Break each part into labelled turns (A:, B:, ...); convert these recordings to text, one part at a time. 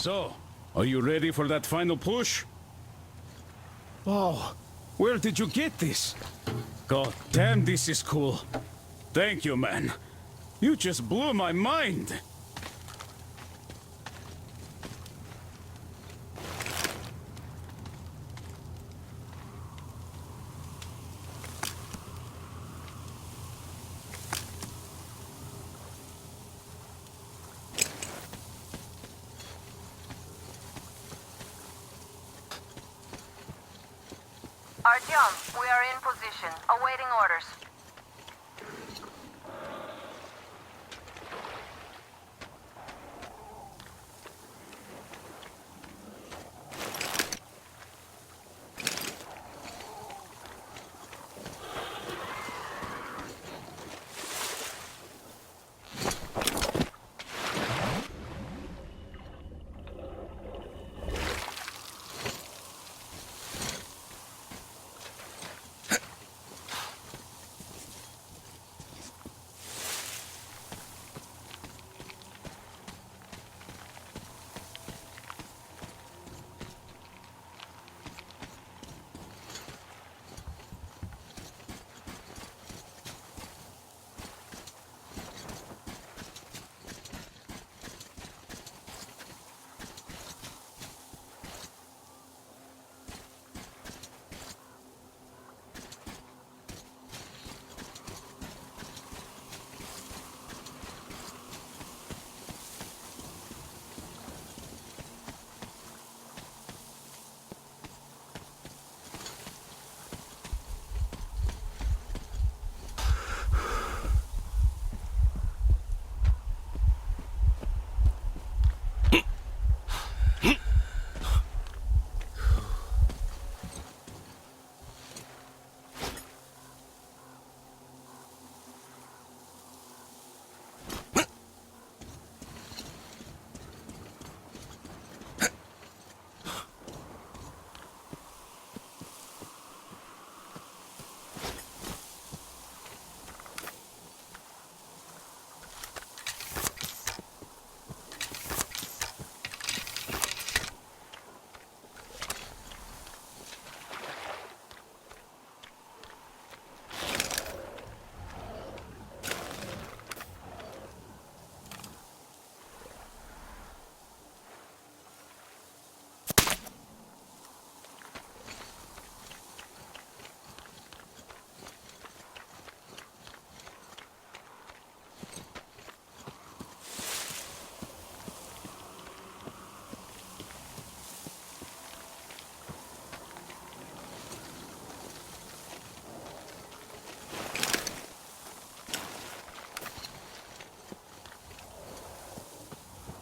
A: So, are you ready for that final push? Oh, where did you get this? God damn, this is cool. Thank you, man. You just blew my mind.
B: Artyom, we are in position, awaiting orders.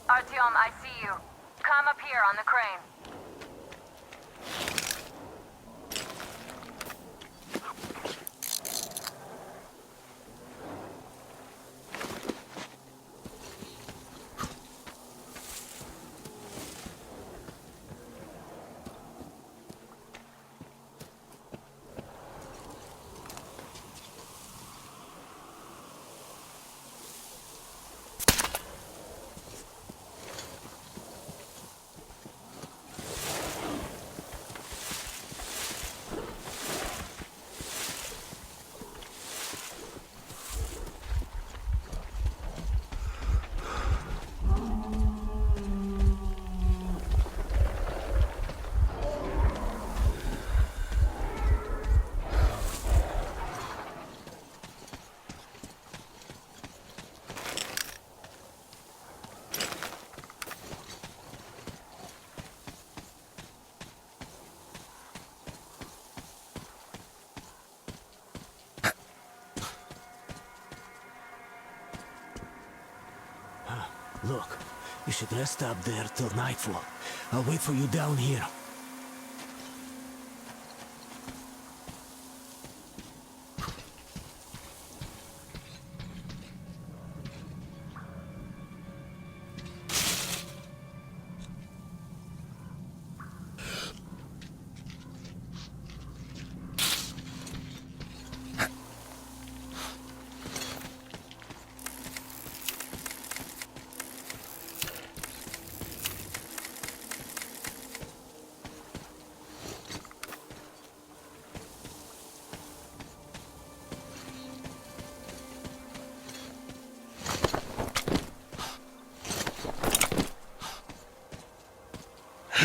B: Artyom, I see you. Come up here on the crane.
C: Look, you should rest up there till nightfall. I'll wait for you down here.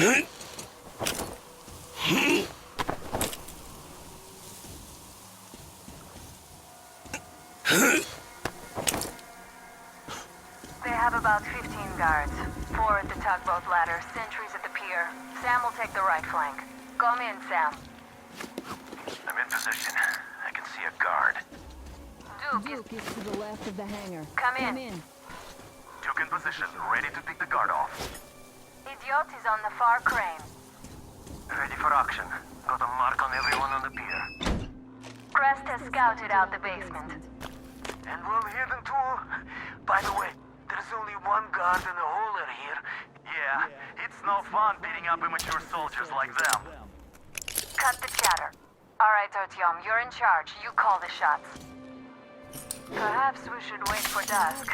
B: They have about 15 guards. 4 at the tugboat ladder, sentries at the pier. Sam will take the right flank. Come in, Sam.
D: I'm in position. I can see a guard.
B: Duke
E: Duke is to the left of the hangar.
B: Come in.
D: Duke in position, ready to take the guard off.
B: Idiot is on the far crane.
D: Ready for action. Got a mark on everyone on the pier.
B: Crest has scouted out the basement.
D: And we'll hear them too. By the way, there's only one guard in the hauler here. Yeah, it's no fun beating up immature soldiers like them.
B: Cut the chatter. All right, Artyom, you're in charge. You call the shots. Perhaps we should wait for dusk.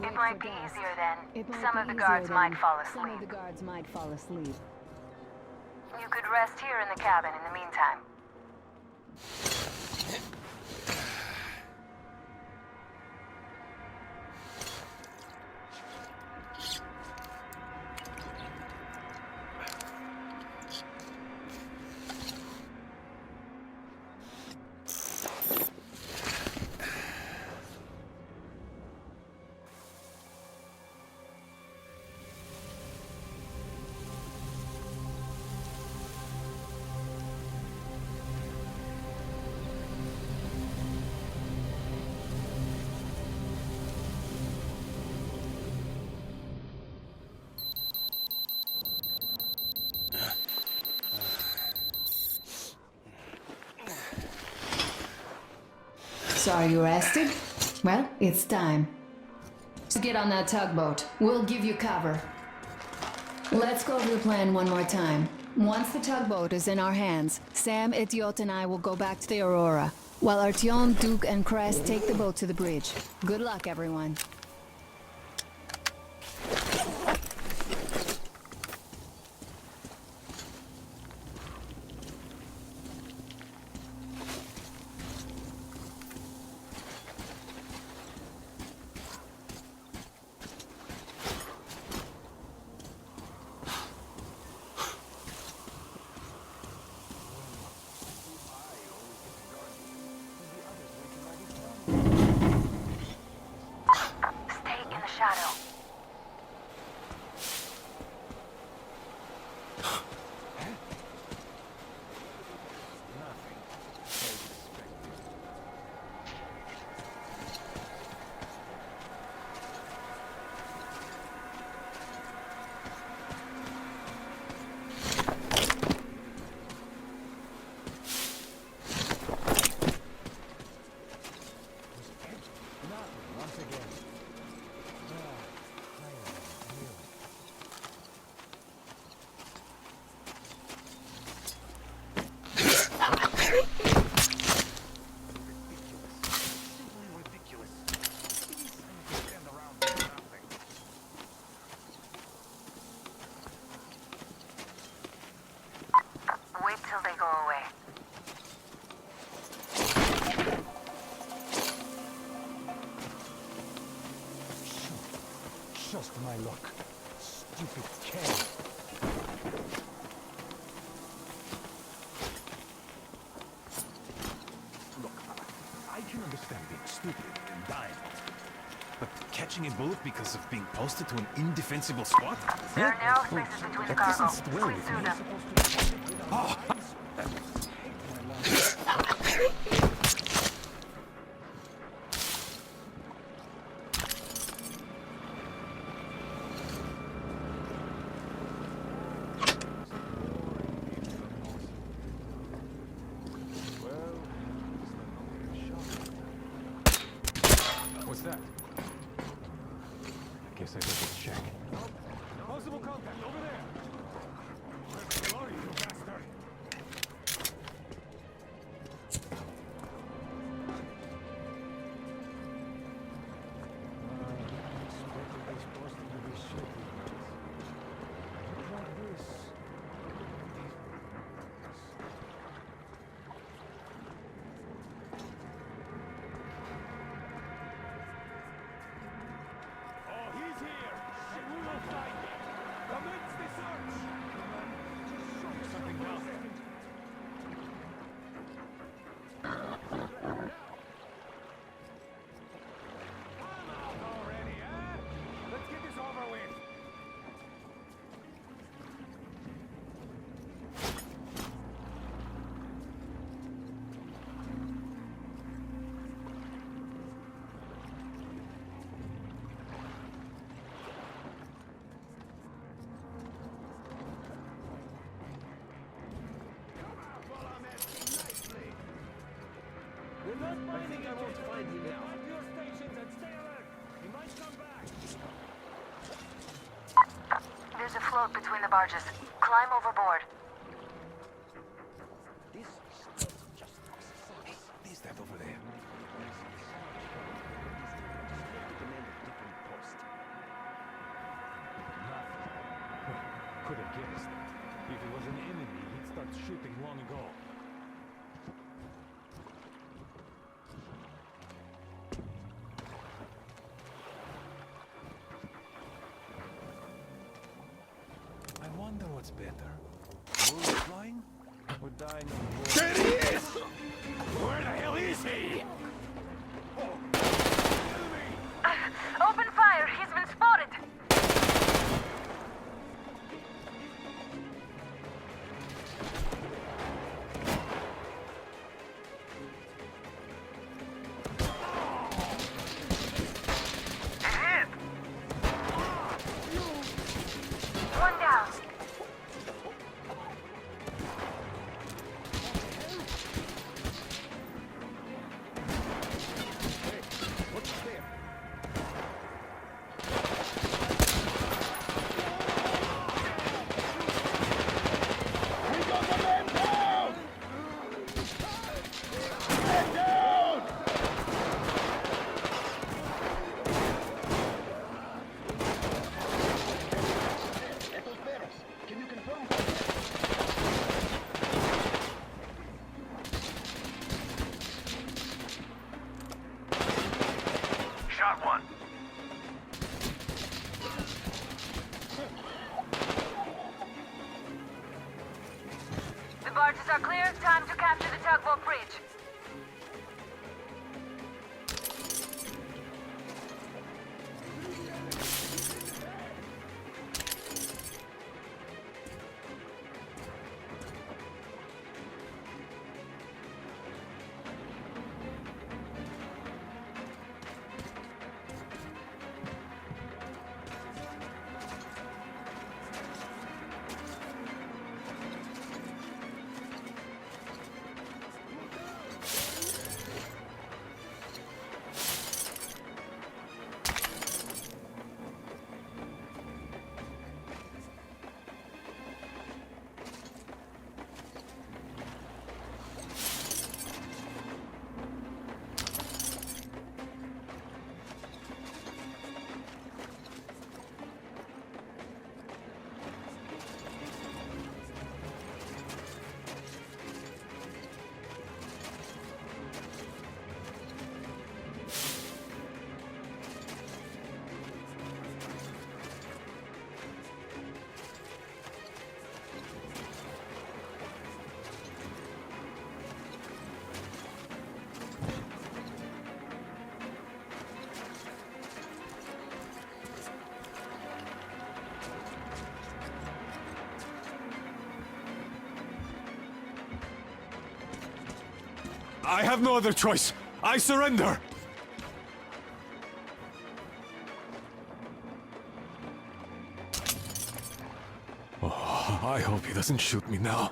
B: It might be easier then. Some of the guards might fall
E: Some of the
B: asleep.
E: guards might fall asleep.
B: You could rest here in the cabin in the meantime.
E: So are you rested? Well, it's time. So get on that tugboat. We'll give you cover. Let's go over the plan one more time. Once the tugboat is in our hands, Sam, Idiot, and I will go back to the Aurora, while Artyom, Duke, and Crest take the boat to the bridge. Good luck, everyone.
B: Stay in the shadow. Wait till they go away.
C: Just my luck. Stupid cat. Look, I can understand being stupid and dying. But catching a bullet because of being posted to an indefensible spot?
B: There are narrow spaces between the
C: That
B: cargo.
C: doesn't sit well
B: Please
C: with
B: do
C: me.
B: them.
C: Oh, what's that? I guess I better check. Possible contact over there. Where are you, bastard?
A: Oh, he's here, and we will find him. Commence the search.
C: I think I won't find him now.
A: Your stations and stay alert. He might come back.
B: There's a float between the barges. Climb overboard.
C: This stuff just sucks. Hey, there's that over there. Could have guessed. If it was an enemy, he'd start shooting long ago. I wonder what's better. Bullets flying? Or dying on board?
A: There he is! Where the hell is he?
B: Open fire! He's been spotted!
D: Hit!
B: One down.
C: What's there?
A: We got the man down! Man down!
F: Can you confirm?
D: Shot one.
B: The barges are clear. Time to capture the tugboat bridge.
C: I have no other choice. I surrender. Oh, I hope he doesn't shoot me now.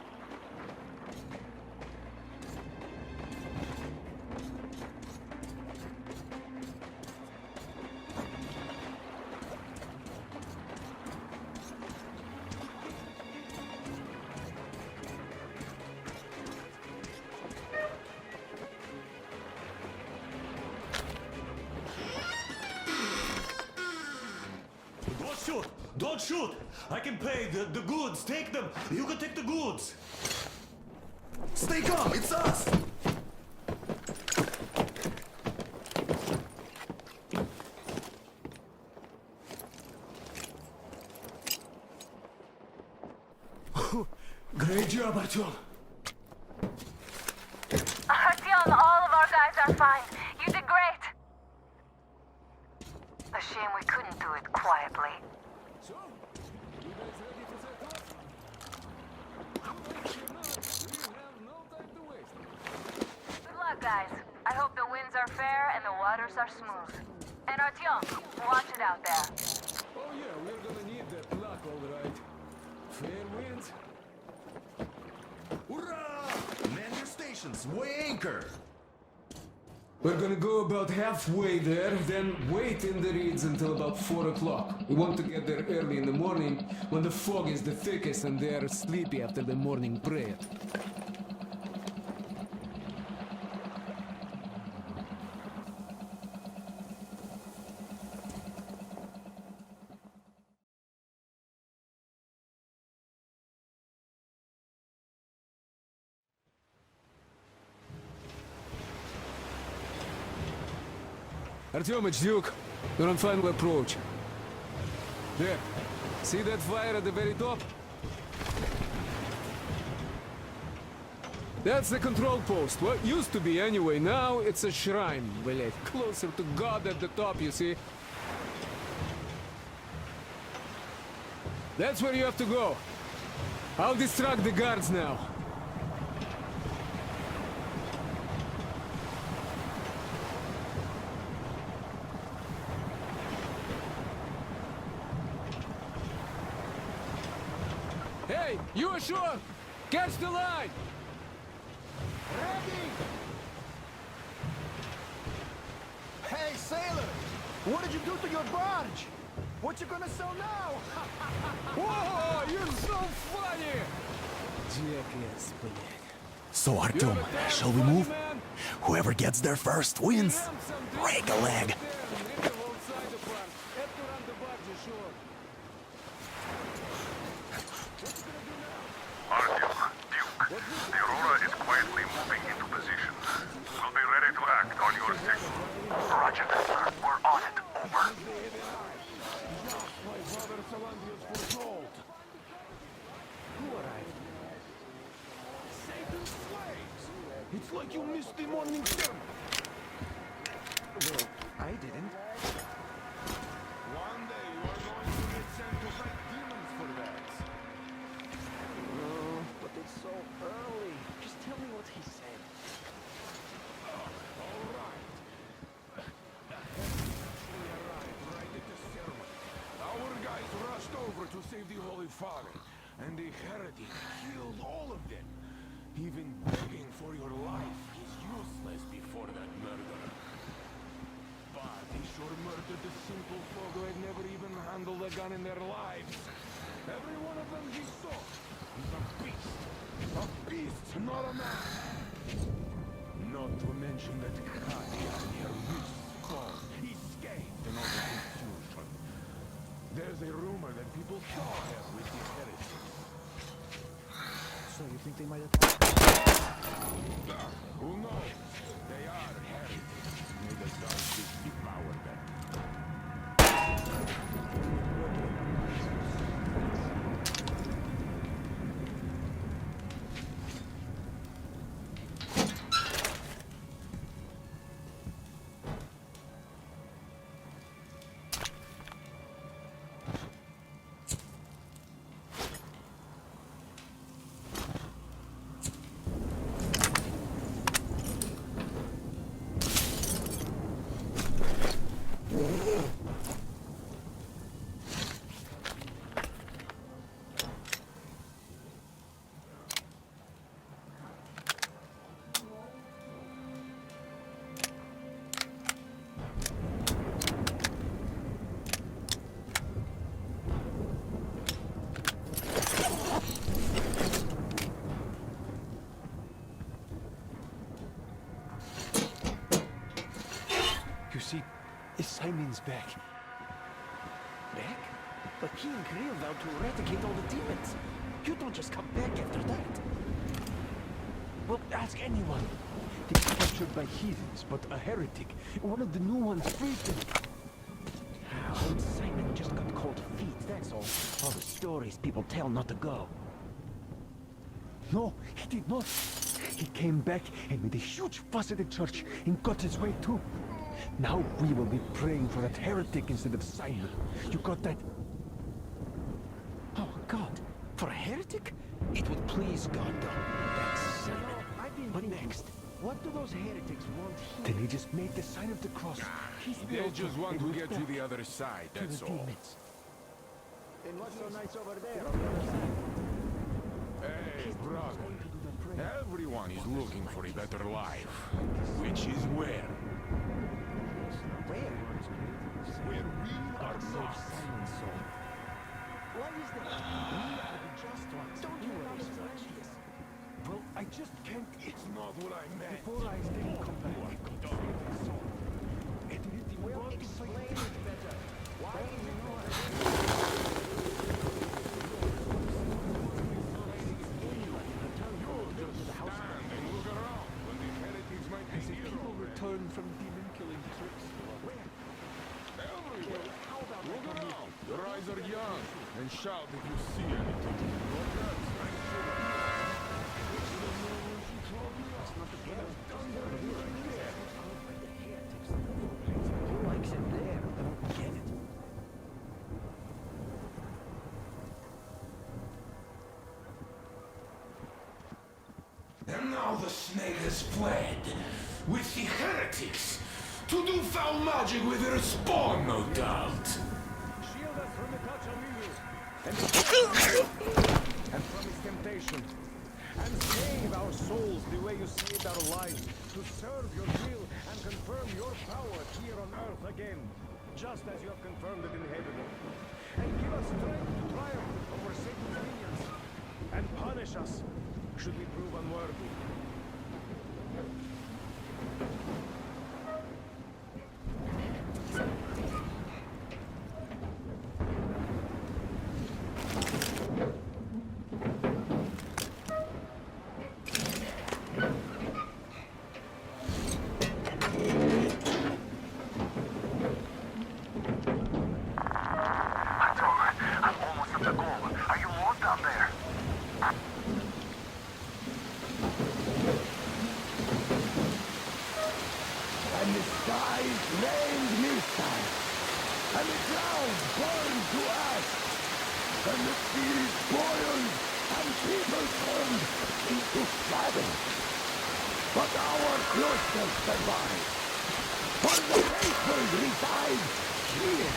G: Don't shoot! Don't shoot! I can pay the goods. Take them. You can take the goods.
F: Stay calm, it's us!
C: Great job, Artyom.
B: Artyom, all of our guys are fine. You did great. A shame we couldn't do it quietly.
A: So, you guys ready to set off? We have no time to waste.
B: Good luck, guys. I hope the winds are fair and the waters are smooth. And Artyom, watch it out there.
A: Oh yeah, we're gonna need that luck, all right. Fair winds.
F: Hurrah! Man your stations, weigh anchor!
H: We're gonna go about halfway there, then wait in the reeds until about 4 o'clock. We want to get there early in the morning when the fog is the thickest and they're sleepy after the morning prayer. Artyomich, Duke, we're on final approach. There. See that fire at the very top? That's the control post. What used to be anyway. Now it's a shrine. Well, it's closer to God at the top, you see. That's where you have to go. I'll distract the guards now. Hey, you ashore! Catch the line!
F: Ready! Hey, sailor! What did you do to your barge? What you gonna sell now?
H: Whoa, you're so funny! Jackass, блядь.
C: So, Artyom, shall we move? Whoever gets there first wins. Break a leg.
D: Artyom, Duke, the Aurora is quietly moving into position. We'll be ready to act on your signal. Roger that, sir. We're on it. Over.
F: Satan's slaves! It's like you missed the morning sermon. Well, I didn't. One day you are going to get sent to fight demons for that. Oh, but it's so early. Just tell me what he said. All right. We arrived right at the ceremony. Our guys rushed over to save the Holy Father, and the heretic killed all of them. Even begging for your life is useless before that murderer. But he sure murdered the simple folk who had never even handled a gun in their lives. Every one of them he saw is a beast. A beast, not a man. Not to mention that Katya, her witch called, escaped in all the confusion. There's a rumor that people saw her with the heretics. So you think they might attack? Who knows? They are heretics. May the darkness devour them. You see, Simon's back. Back? But he and Kirill vowed to eradicate all the demons. You don't just come back after that. Well, ask anyone. They were captured by heathens, but a heretic, one of the new ones, freed them. Old Simon just got cold feet, that's all. All the stories people tell not to go. No, he did not. He came back and made a huge fuss at the church and got his way too. Now we will be praying for that heretic instead of Simon. You got that? Oh, God. For a heretic? It would please God, though. That's Simon. What next? What do those heretics want here? Then he just made the sign of the cross.
I: They just want to get to the other side, that's all.
F: Demons. And what's so nice over there on the other side?
I: Hey, brother. Everyone is looking for a better life. Which is where?
D: Where?
I: Where we are not.
D: Why is that? We are the just ones. Don't you worry so much. Well, I just can't.
I: It's not what I meant.
D: Before I stay in combat, well, explain it better. Why do you know
I: Stand and look around when the heretics might be here already.
D: return from demon-killing trips? Where?
I: Everywhere. Look around. Your eyes are young. And shout if you see anything. Your guns might shoot.
D: Who likes it there? I don't get it.
F: And now the snake has fled with the heretics to do foul magic with their spawn, no doubt.
D: Shield us from the touch of evil and from his temptation. And save our souls the way you saved our lives, to serve your will and confirm your power here on earth again, just as you have confirmed it in heaven. And give us strength to triumph over Satan's minions, and punish us should we prove unworthy. I'm almost at the goal. Are you all down there?
F: And the skies rained missiles, and the clouds burned to ash, and the seas boiled, and people turned into shadow. But our cloisters survived, for the faithful reside here.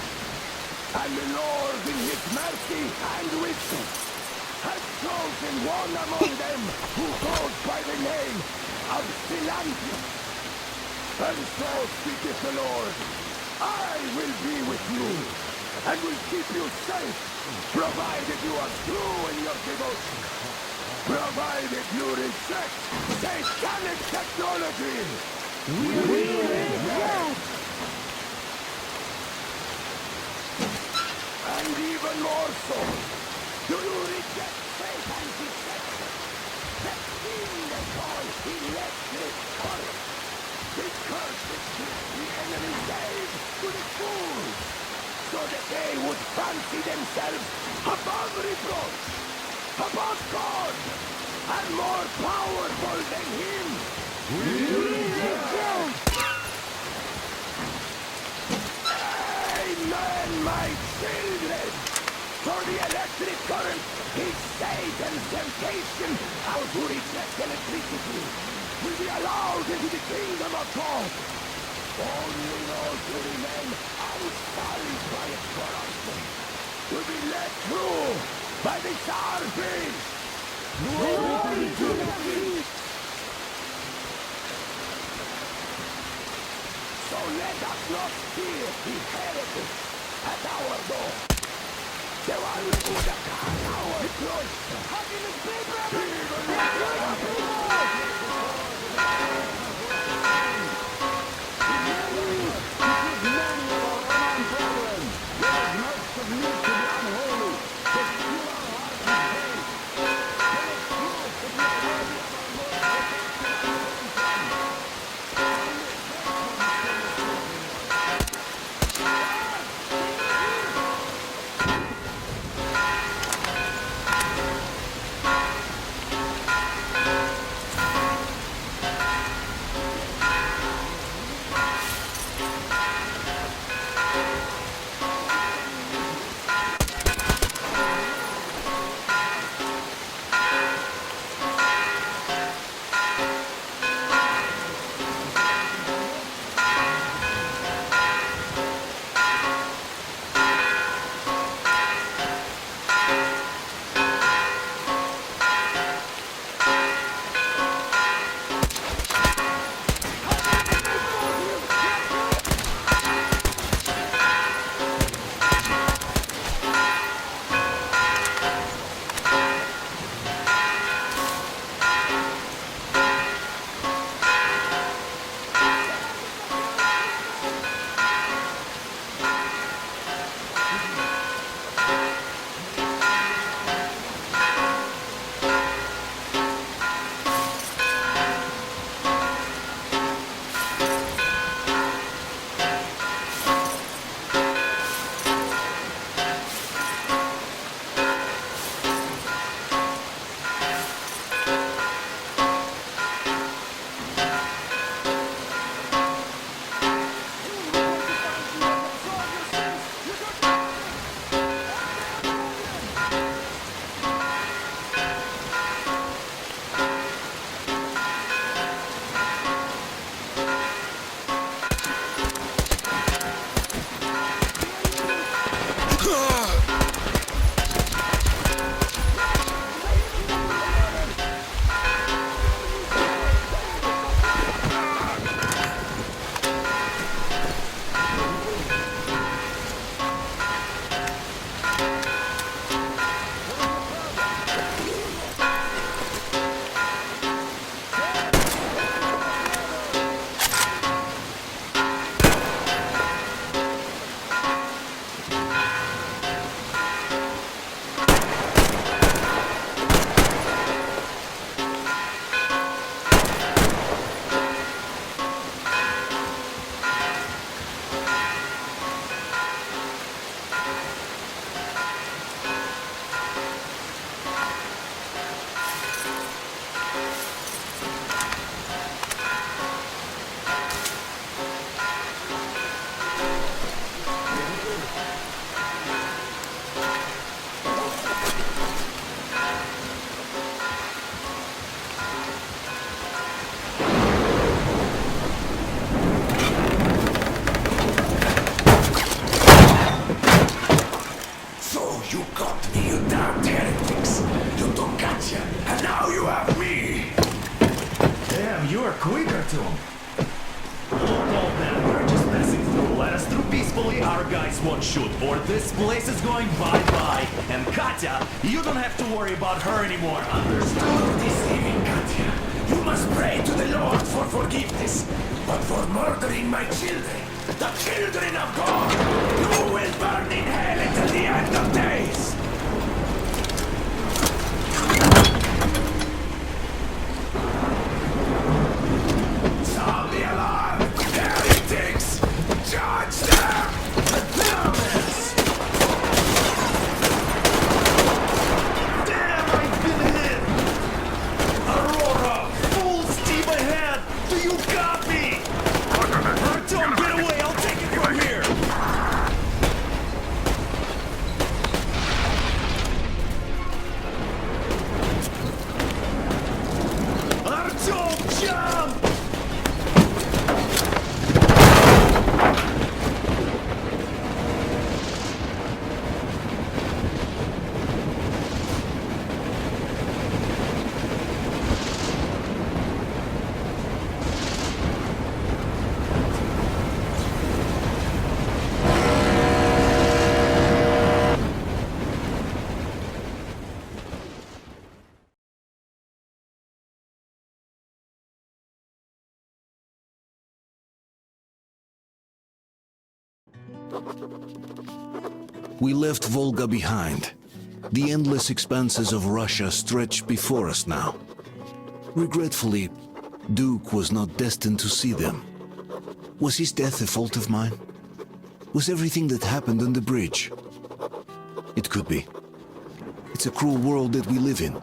F: And the Lord in his mercy and wisdom has chosen one among them who goes by the name of Silantius. And so speaketh the Lord, I will be with you, and will keep you safe, provided you are true in your devotion, provided you reject satanic technology. We reject! And even more so, do you reject Satan's deception? That thing they call electric current. This curse which gives the enemy gave to the fools, so that they would fancy themselves above reproach, above God, and more powerful than him. We reject! Amen, my children! For the electric current is Satan's temptation out to reject electricity will be allowed into the kingdom of God. Only those who remain unsullied by its corruption will be led through by the sharpies. Glory to the King! So let us not fear the heretics at our door. The one who would attack our cloister. Even You got me, you damned heretics. You took Katya, and now you have me.
G: Damn, you are quicker to him. Look, old man, we're just passing through. Let us through peacefully, our guys won't shoot. Or this place is going bye-bye. And Katya, you don't have to worry about her anymore, understood?
F: Deceiving Katya. You must pray to the Lord for forgiveness. But for murdering my children, the children of God, you will burn in hell until the end of days. Sound the alarm! Heretics! Charge them! Anonymous!
G: Damn, I've been hit! Aurora, full steam ahead! Do you got me? Don't get away, I'll take it from here! Artyom, jump!
J: We left Volga behind. The endless expanses of Russia stretched before us now. Regretfully, Duke was not destined to see them. Was his death a fault of mine? Was everything that happened on the bridge? It could be. It's a cruel world that we live in,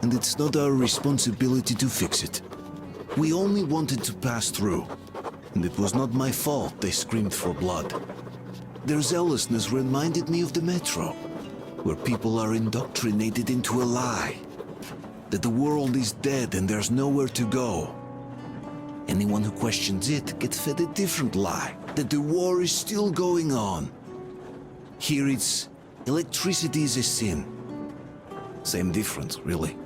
J: and it's not our responsibility to fix it. We only wanted to pass through, and it was not my fault they screamed for blood. Their zealousness reminded me of the metro, where people are indoctrinated into a lie. That the world is dead and there's nowhere to go. Anyone who questions it gets fed a different lie, that the war is still going on. Here it's electricity is a sin. Same difference, really.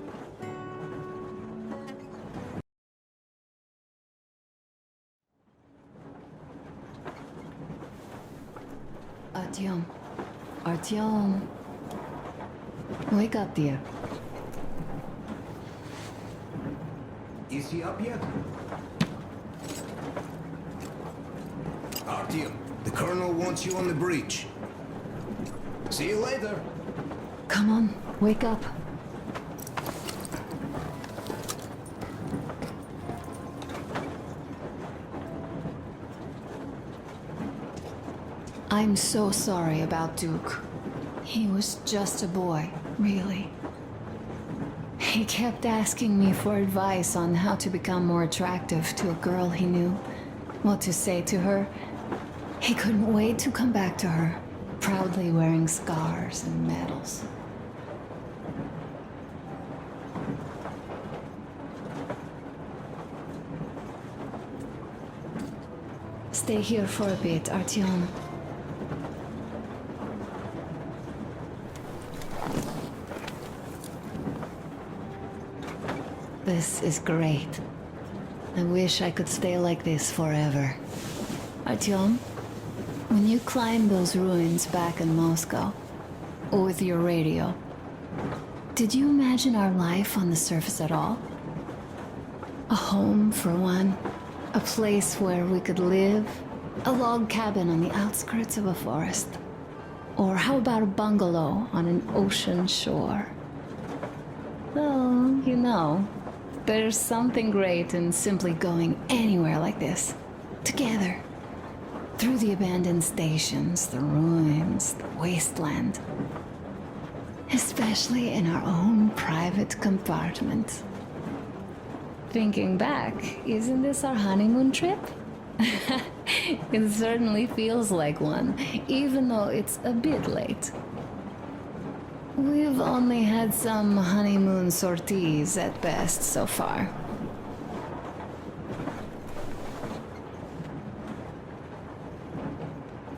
E: Artyom. Artyom. Wake up, dear.
H: Is he up yet? Artyom, the colonel wants you on the bridge. See you later.
E: Come on, wake up. I'm so sorry about Duke. He was just a boy, really. He kept asking me for advice on how to become more attractive to a girl he knew, what to say to her. He couldn't wait to come back to her, proudly wearing scars and medals. Stay here for a bit, Artyom. This is great. I wish I could stay like this forever. Artyom, when you climbed those ruins back in Moscow, with your radio, did you imagine our life on the surface at all? A home, for one. A place where we could live. A log cabin on the outskirts of a forest. Or how about a bungalow on an ocean shore? Well, you know, there's something great in simply going anywhere like this, together, through the abandoned stations, the ruins, the wasteland, especially in our own private compartment. Thinking back, isn't this our honeymoon trip? It certainly feels like one, even though it's a bit late. We've only had some honeymoon sorties at best so far.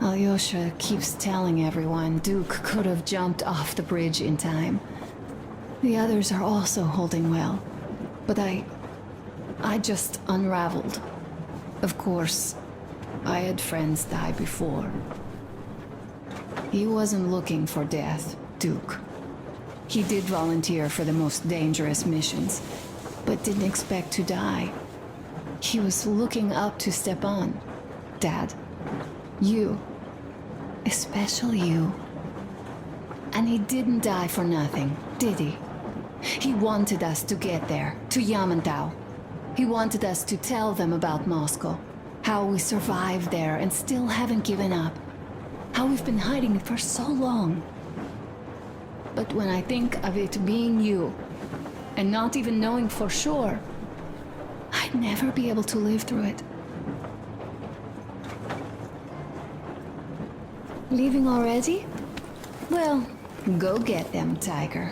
E: Alyosha keeps telling everyone Duke could have jumped off the bridge in time. The others are also holding well. But I just unraveled. Of course, I had friends die before. He wasn't looking for death, Duke. He did volunteer for the most dangerous missions, but didn't expect to die. He was looking up to Stepan. Dad. You. Especially you. And he didn't die for nothing, did he? He wanted us to get there, to Yamantau. He wanted us to tell them about Moscow, how we survived there and still haven't given up, how we've been hiding it for so long. But when I think of it being you, and not even knowing for sure, I'd never be able to live through it. Leaving already? Well, go get them, Tiger.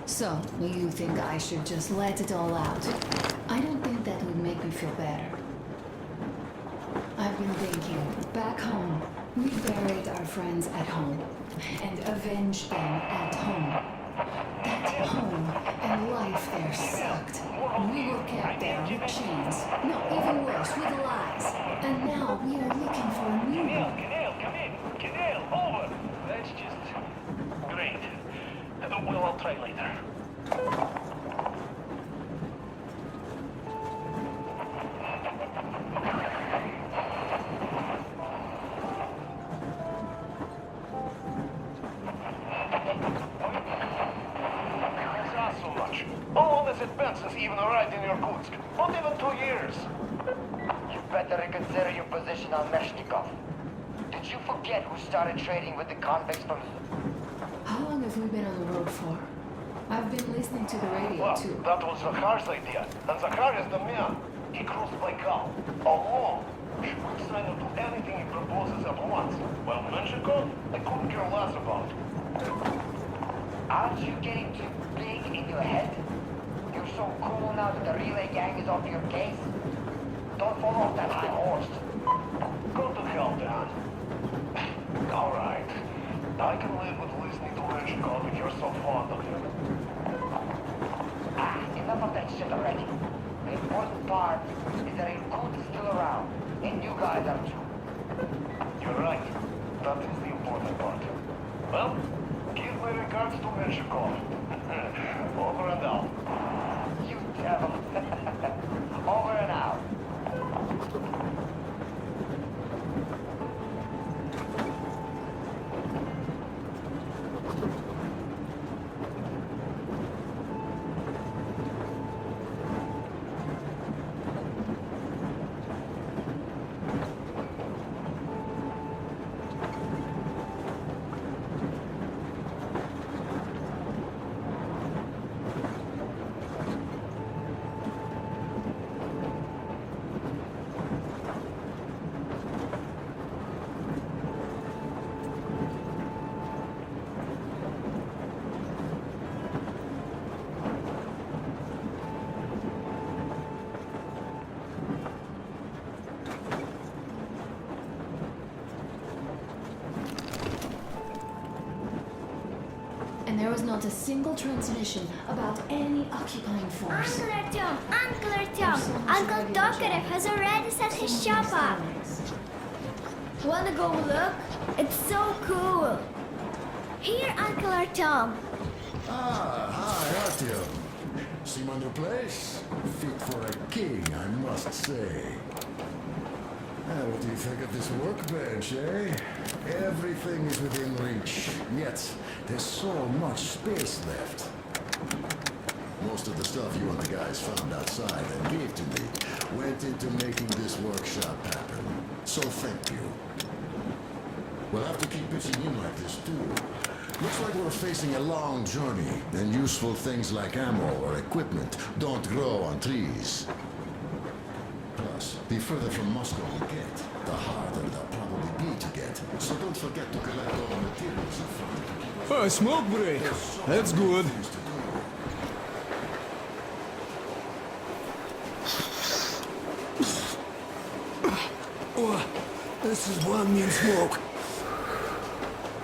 E: So, you think I should just let it all out? I don't think that would make me feel better. I've been thinking, back home, we buried our friends at home, and avenged them at home. That home and life there sucked. We were kept there with chains. No, even worse, with lies. And now we are looking for a new one.
K: Canal, come in. Canal, over. That's just great. Well, I'll try later. Expenses even arrived in Irkutsk. Not even 2 years.
L: You better reconsider your position on Meshnikov. Did you forget who started trading with the convicts from...
E: How long have we been on the road for? I've been listening to the radio,
K: well,
E: too.
K: That was Zakhar's idea. And Zakhar is the man. He crossed Baikal. Alone. He would sign up to anything he proposes at once. While Menshikov, I couldn't care less about.
L: Aren't you getting too big in your head? You're so cool now that the relay gang is off your case? Don't fall off that high horse.
K: Go to hell, Dan. All right. I can live with listening to Menshikov if you're so fond of him.
L: Enough of that shit already. The important part is that Irkut is still around, and you guys are too.
K: You're right. That is the important part. Well, give my regards to Menshikov. Over and out.
L: You devil. Over and out.
E: And there was not a single transmission about any occupying force.
M: Uncle Artyom! Uncle Artyom! Uncle Tokarev has already set his shop up! Wanna go look? It's so cool! Here, Uncle Artyom!
F: Hi, Artyom. See my new place? Fit for a king, I must say. What do you think of this workbench, eh? Everything is within reach, yet there's so much space left. Most of the stuff you and the guys found outside and gave to me went into making this workshop happen. So thank you. We'll have to keep pitching in like this too. Looks like we're facing a long journey, and useful things like ammo or equipment don't grow on trees. Plus, the further from Moscow we get, the harder they'll probably be to get. So don't forget to collect all the materials you find.
H: Oh, smoke break. That's good. Boy, this is one mean smoke.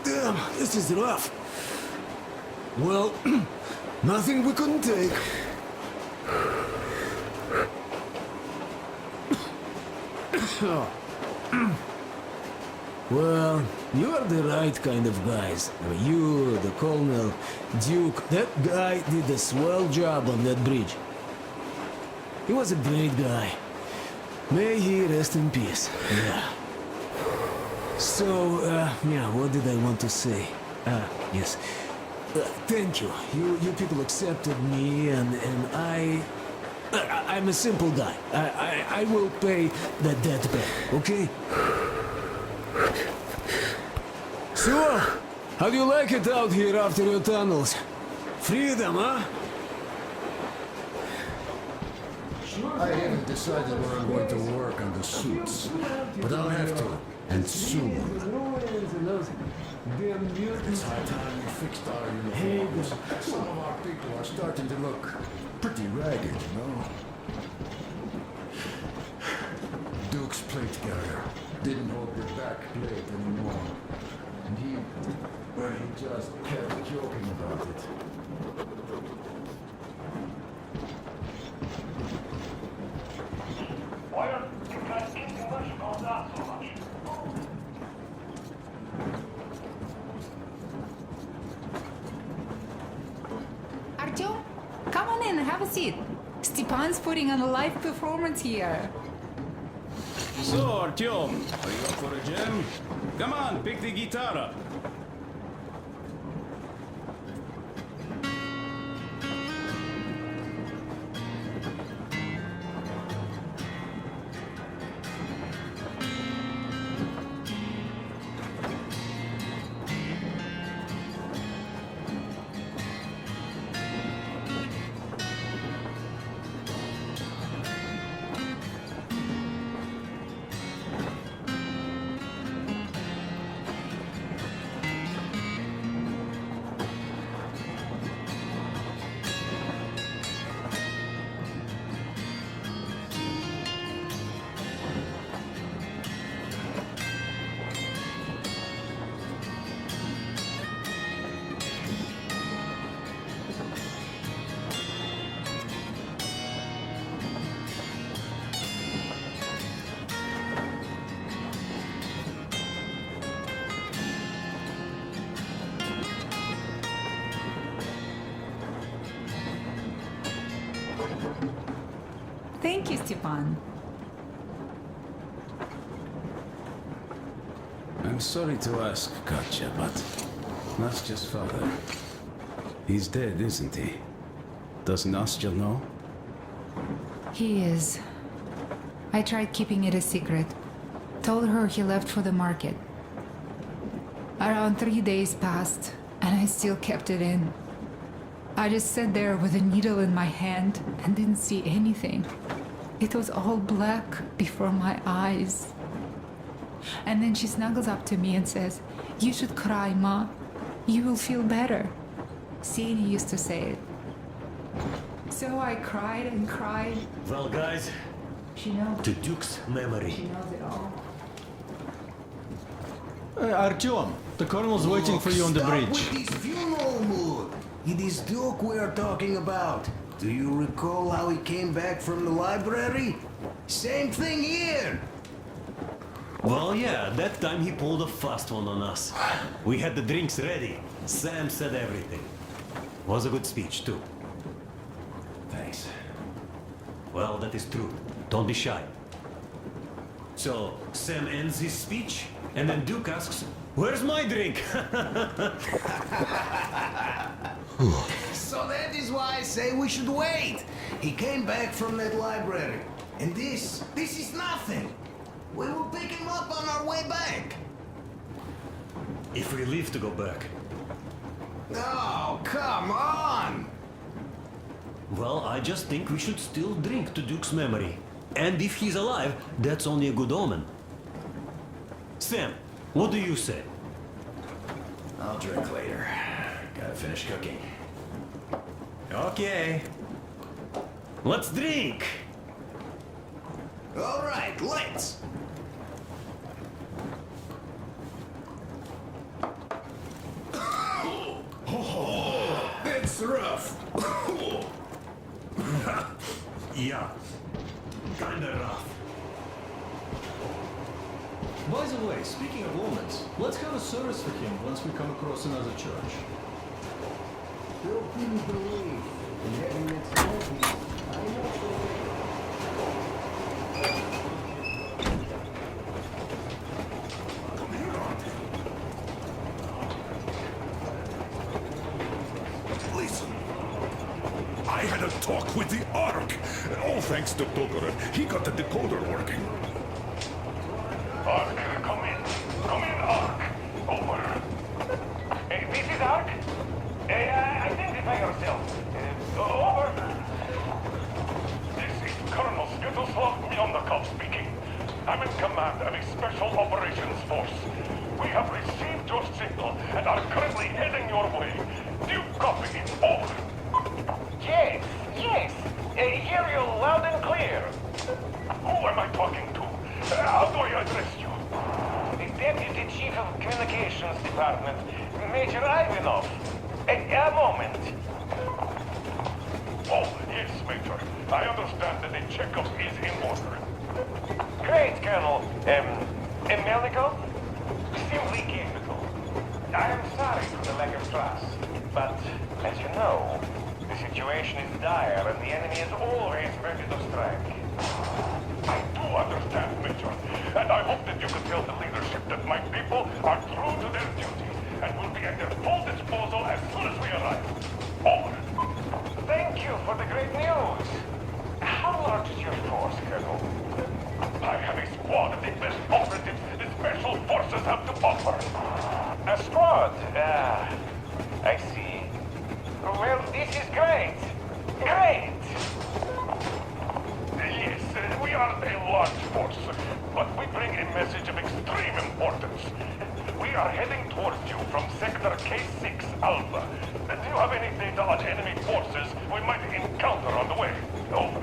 H: Damn, this is rough. Well, nothing we couldn't take. Well, you are the right kind of guys. You, the Colonel, Duke, that guy did a swell job on that bridge. He was a great guy. May he rest in peace. Yeah. So, yeah, what did I want to say? Yes. Thank you. You people accepted me, and I'm a simple guy. I will pay the debt back, okay? So, how do you like it out here after your tunnels? Freedom, huh?
F: I haven't decided where I'm going to work on the suits, but I'll have to, and soon. It's high time we fixed our uniforms. Some of our people are starting to look pretty ragged, you know? Duke's plate carrier didn't hold the back plate anymore. And he just kept joking about it.
K: Why are you guys keeping much called out so much?
N: Artyom, come on in, have a seat. Stepan's putting on a live performance here.
A: So, Artyom, are you up for a jam? Come on, pick the guitar up.
N: Thank you, Stepan.
A: I'm sorry to ask, Katya, but Nastya's father, he's dead, isn't he? Does Nastya know?
N: He is. I tried keeping it a secret. Told her he left for the market. Around 3 days passed, and I still kept it in. I just sat there with a needle in my hand and didn't see anything. It was all black before my eyes. And then she snuggles up to me and says, "You should cry, Ma. You will feel better." Sadie used to say it. So I cried and cried.
G: Well, guys,
N: She knows.
G: to Duke's memory.
N: She knows it all.
O: Artyom, the colonel's waiting for you on the
J: Stop
O: bridge.
J: with this funeral mood. It is Duke we are talking about. Do you recall how he came back from the library? Same thing here.
G: Well, yeah, that time he pulled a fast one on us. We had the drinks ready. Sam said everything. Was a good speech, too.
C: Thanks.
G: Well, that is true. Don't be shy. So, Sam ends his speech, and then Duke asks, "Where's my drink?"
J: So that is why I say we should wait. He came back from that library. And this is nothing. We will pick him up on our way back.
G: If we leave to go back.
J: Oh, come on.
G: Well, I just think we should still drink to Duke's memory. And if he's alive, that's only a good omen. Sam, what do you say?
C: I'll drink later. Gotta finish cooking.
G: Okay. Let's drink!
J: All right, let's.
F: rough.
G: Yeah, kinda rough.
O: By the way, speaking of omens, let's have a service for him once we come across another church.
P: Still couldn't believe in having that smoking. I know the way.
F: Listen. I had a talk with the Ark. All thanks to Tokarev. He got the decoder working.
K: Ark, come in. Come in, Ark. Over. This is Ark? Identify yourself. Over. This is Colonel Skittlesloth Mjondakov speaking. I'm in command of a special operations force. We have received your signal and are currently heading your way. Do you copy? Over. Yes. Hear you loud and clear. Who am I talking to? How do I address you? The Deputy Chief of Communications Department, Major Ivanov. A moment. Oh, yes, Major. I understand that the checkup is in order. Great, Colonel. Melnikov? Simply capital. I am sorry for the lack of trust, but, as you know, the situation is dire and the enemy is always ready to strike. I do understand, Major, and I hope that you can tell the leadership that my people are true to their duty and will be at their full disposal as soon as we arrive. Over. Thank you for the great news. How large is your force, Colonel? I have a squad of the best operatives the Special Forces have to offer. A squad? I see. Well, this is great. Great! Yes, we are a large force, but we bring a message of extreme importance. We are heading towards you from Sector K6 Alpha. Do you have any data on enemy forces we might encounter on the way? Over.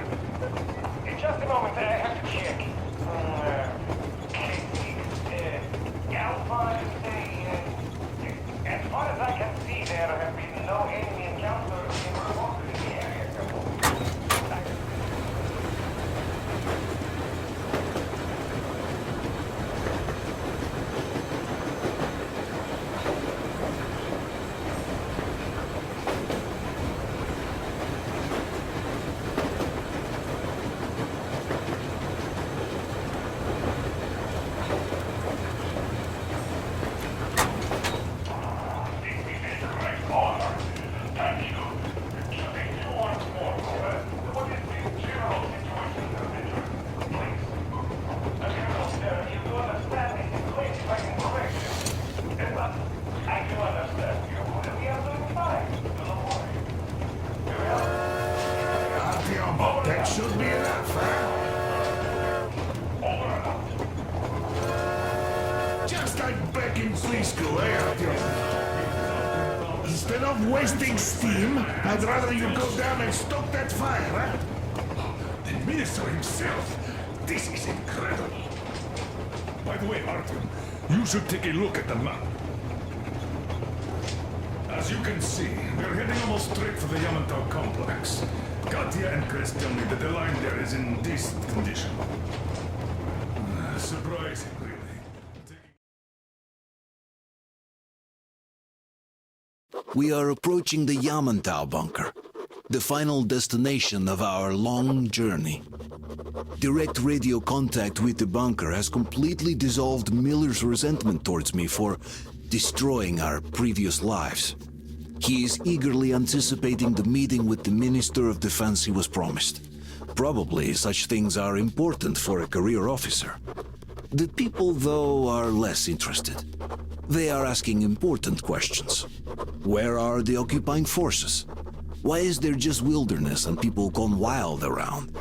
K: In just a moment, I have to check. K6 Alpha, as far as I can see, there have been no enemy encounters reported in the area.
F: That should be enough, huh? Just like back in free school, eh, Artyom? Instead of wasting steam, I'd rather you go down and stoke that fire, huh? The minister himself. This is incredible. By the way, Artyom, you should take a look at the map. As you can see, we're heading almost straight for the Yamantau complex. Katya and Chris tell me that the line there is in decent condition. Surprising, really.
J: We are approaching the Yamantau bunker, the final destination of our long journey. Direct radio contact with the bunker has completely dissolved Miller's resentment towards me for destroying our previous lives. He is eagerly anticipating the meeting with the Minister of Defense he was promised. Probably such things are important for a career officer. The people, though, are less interested. They are asking important questions. Where are the occupying forces? Why is there just wilderness and people gone wild around?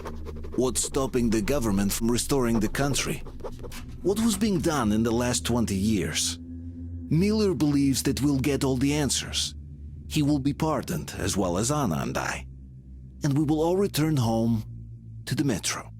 J: What's stopping the government from restoring the country? What was being done in the last 20 years? Miller believes that we'll get all the answers. He will be pardoned, as well as Anna and I. And we will all return home to the metro.